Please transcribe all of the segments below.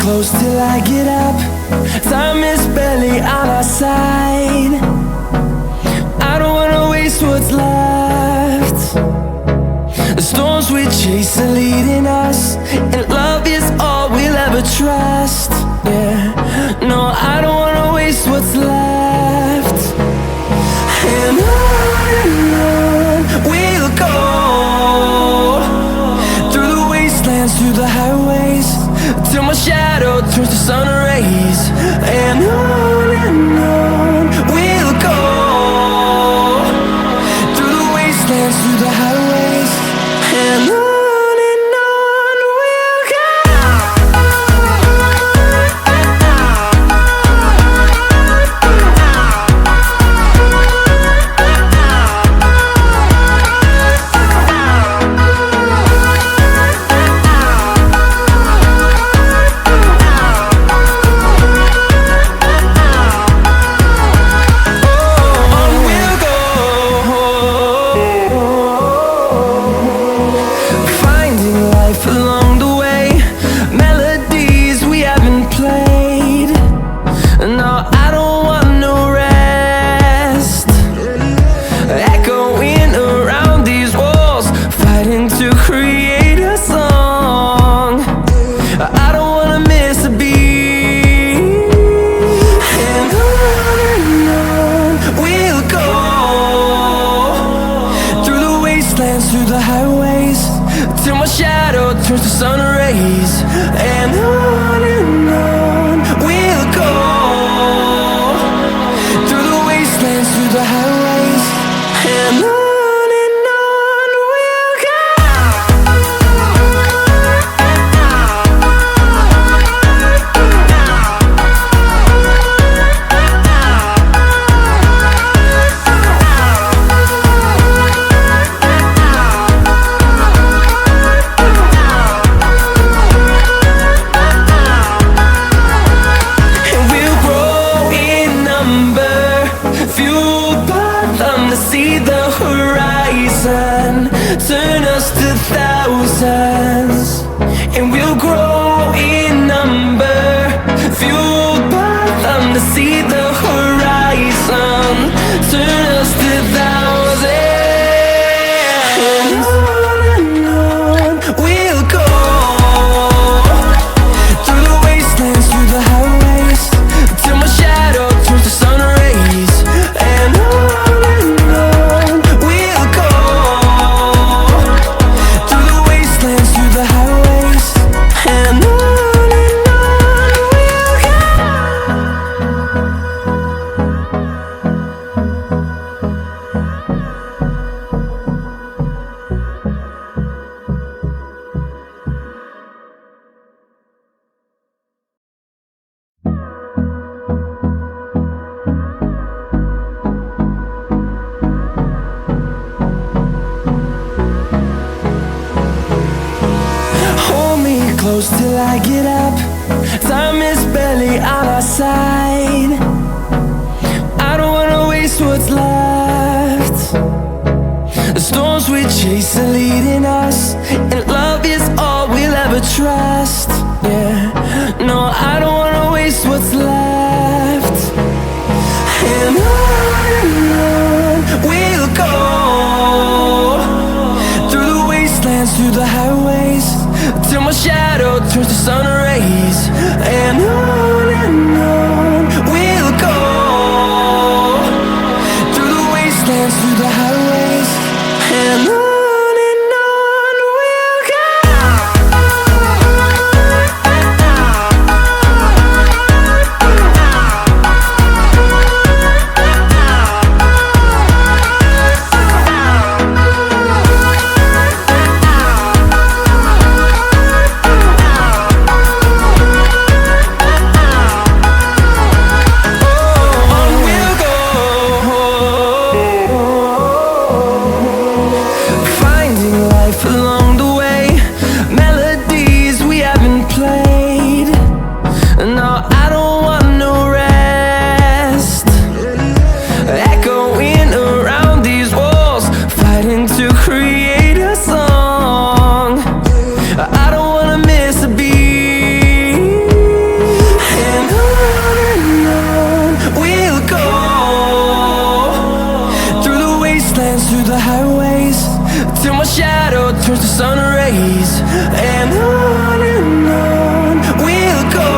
close till I get up. Time is barely on our side. I don't wanna waste what's left. The storms we chase are leading us, and love is all we'll ever trust. Yeah, no, I don't wanna waste what's left. And on we'll go, through the wastelands, through the highways, till my shadow turns to sun rays. And on we'll go, through the wastelands, through the highways, and on we'll go. Through the highways, till my shadow turns to sun rays. And on we'll go, through the wastelands, through the highways, and on we'll go. See the horizon, turn us to thousands, and we'll grow in number, fueled by them. To see the horizon, turn us to thousands, and on we'll go, through the wastelands, through the highways, till my shadow turns to sun rays. And close till I get up. Time is barely on our side. I don't wanna waste what's left. The storms we chase are leading us, and love is all we'll ever trust. Yeah, no, I don't wanna waste what's left. And on we'll go, through the wastelands, through the highways, till my shadow turns to sun rays. And on we'll go, through the wastelands, through the highways, and on. shadow turns to sun rays. And on we'll go,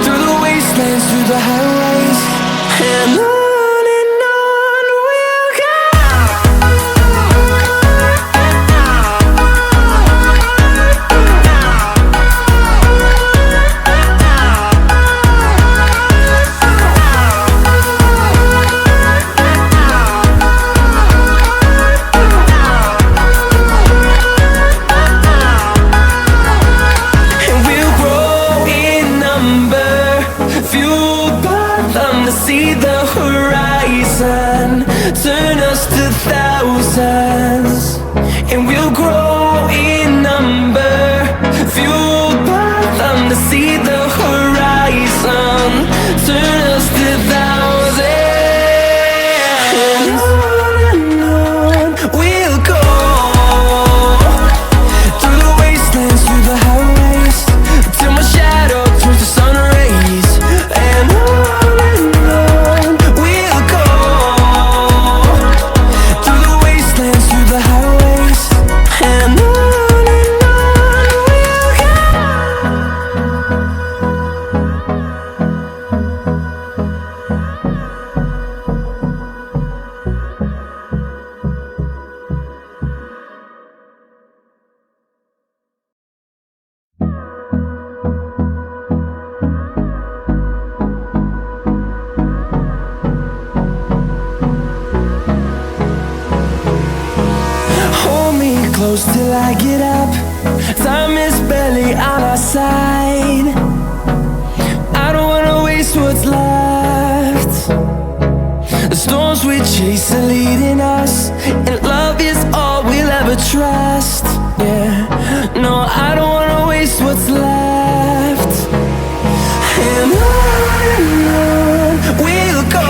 through the wastelands, through the highways. And on we'll go. See the horizon, turn us to thousands, and we'll grow in number, fueled by them to see the horizon, turn us to thousands, and on we'll go, through the wastelands, through the highways, till my shadow turns to sun rays. And close till I get up. Time is barely on our side. I don't wanna waste what's left. The storms we chase are leading us, and love is all we'll ever trust. Yeah, no, I don't wanna waste what's left. And on we'll go,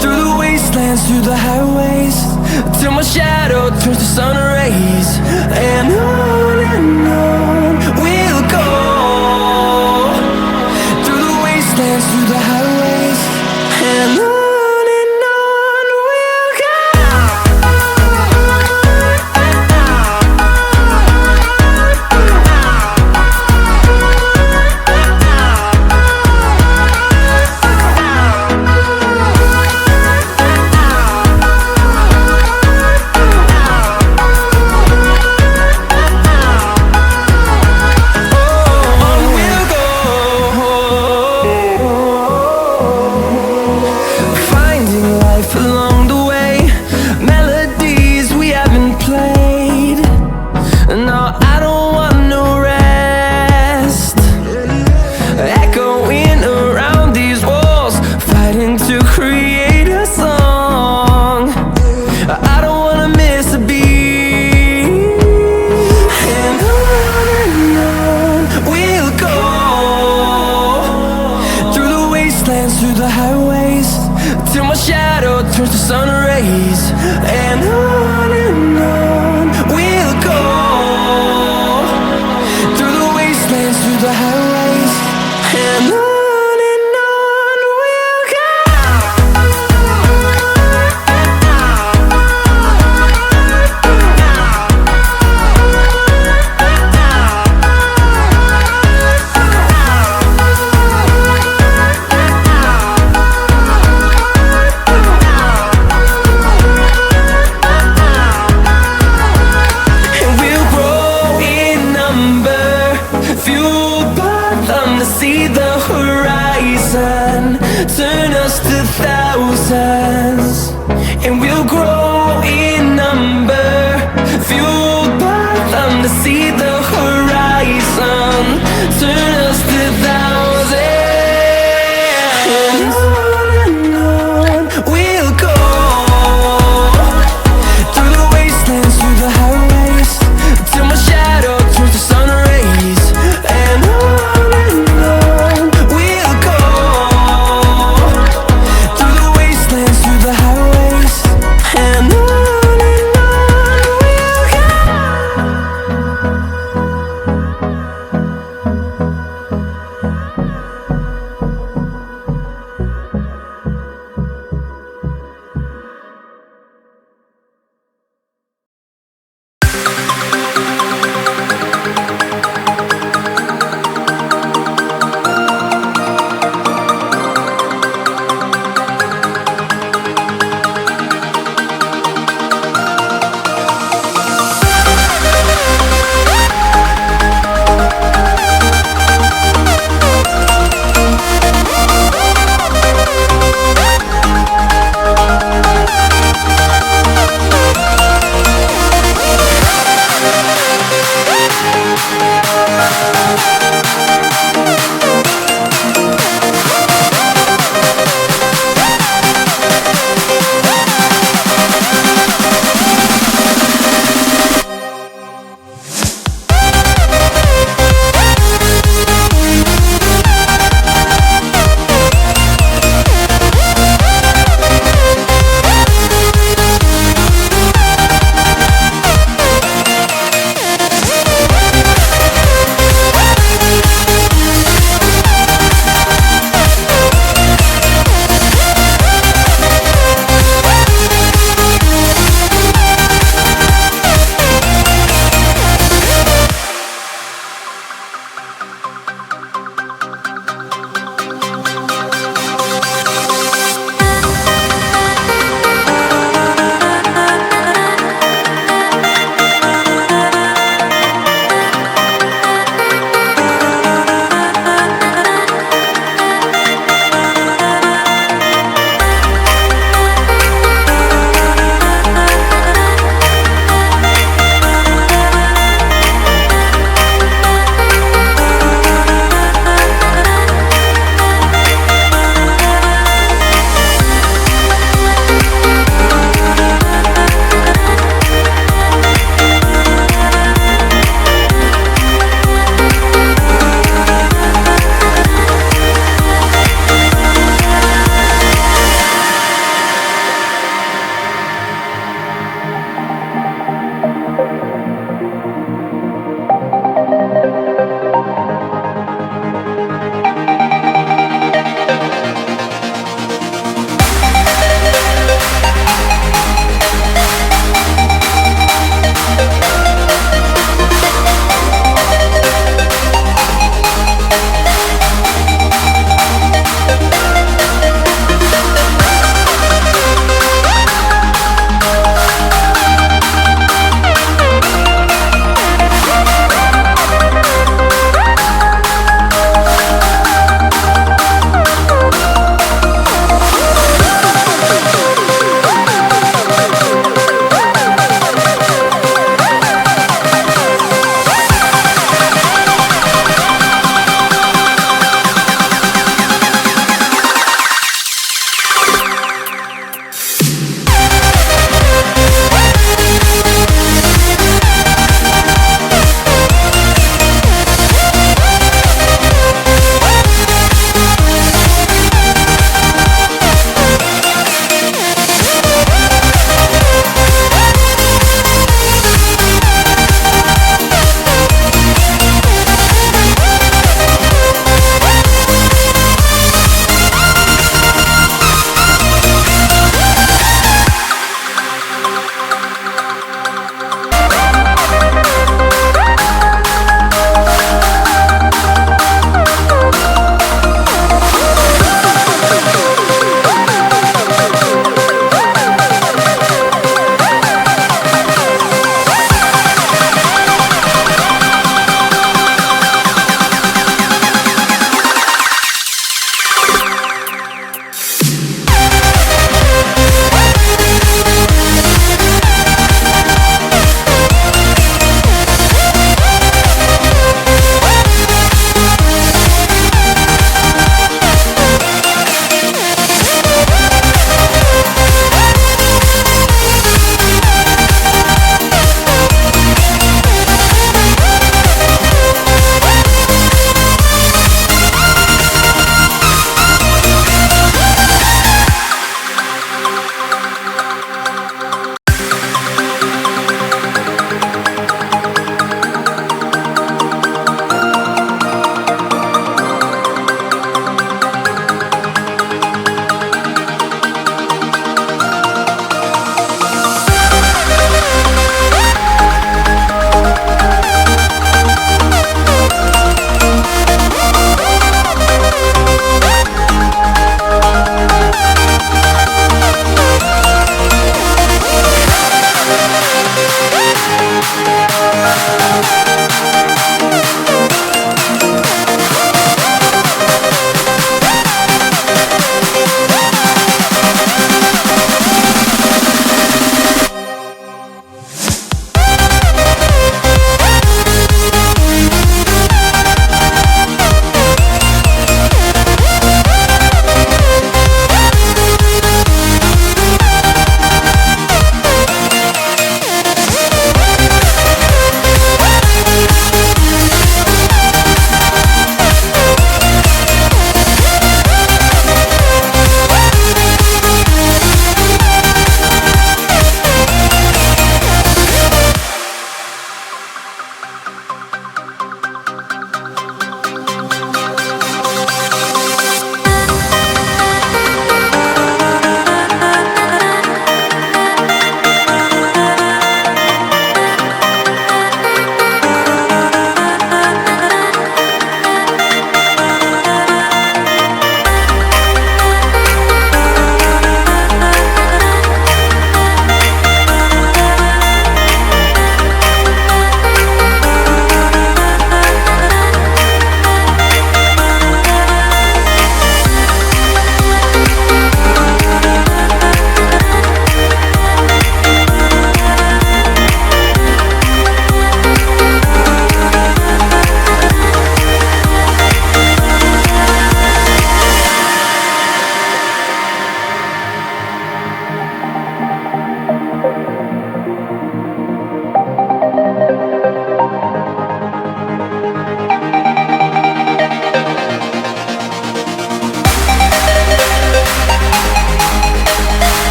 through the wastelands, through the highways, till my shadow turns to sun